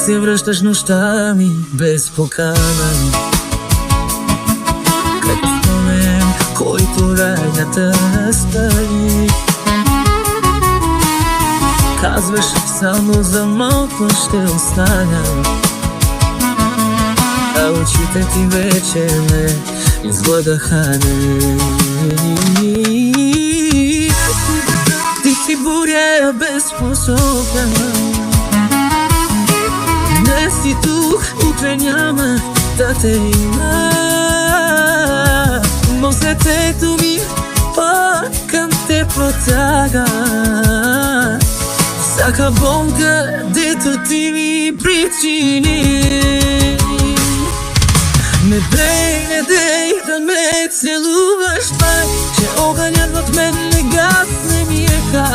се връщаш нощта ми без покана, като спомен, който ранята настави. Казваш, само за малко ще остана, а очите ти вече ме изгладаха. Ти си буря без посока, днес си тук, утре няма да те има. Но сърцето ми пак към те протяга, всяка болка, дето ти ми причини. Не дей да ме целуваш пак, че огънят в мен не гасне ми е как.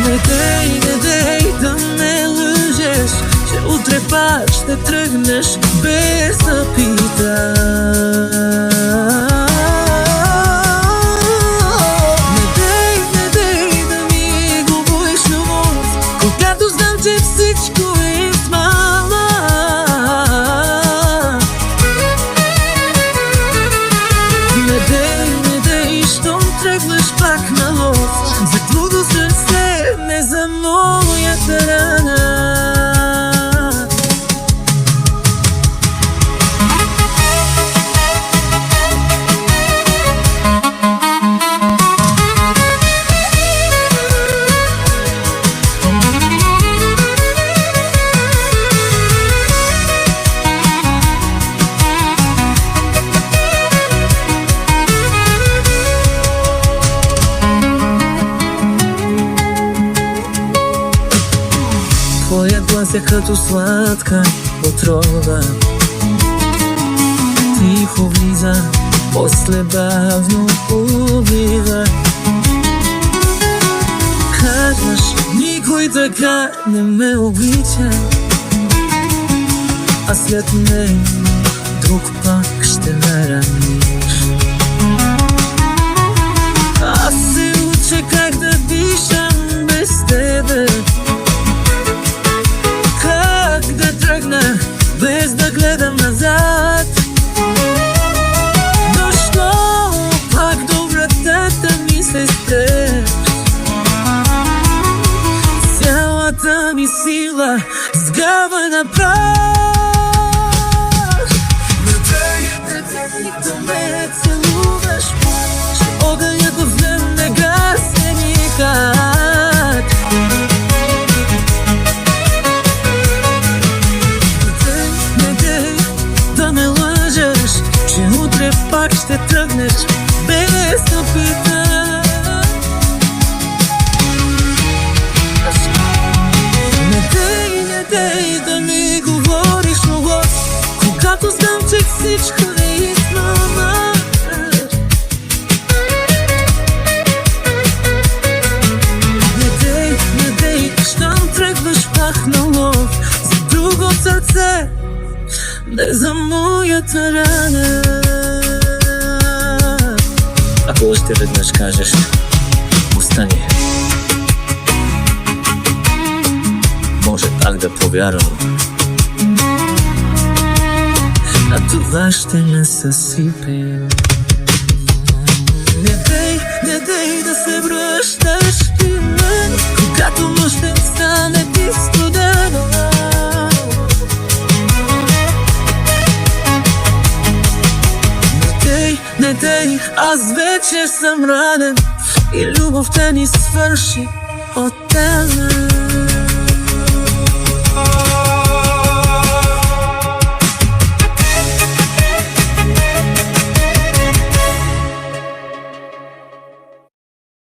Не дей да ме лъжеш, че утре пак ще тръгнеш без да питаш. Всичко е измама. Не дей, щом тръгваш пак на лов, за друго сърце, не за моята рана. Твоят глас е като сладка отрова, тихо влиза, после бавно убива. Казваш, никой така не ме обича, а след мен друг пак ще нараниш. Аз се уча как да дишам без тебе, без да гледам назад. Но що пак до вратата ми се спреш? Цялата ми сила сгъва на прах. Не дей да ме целуваш, че огънят в мен не гасне никак. Че утре пак ще тръгнеш без да питаш. Не дей да ми говориш много, когато знам, че всичко е измама. Не дей, щом тръгваш пак на лов, за друго сърце, не за моята рана. Ако още веднъж кажеш, остани, може пак да повярвам, а това ще ме съсипе. Не дей да се връщаш ти мен, когато нощта стане ти студена. Не дей, аз вече съм ранен и любовта ни свърши от тебе.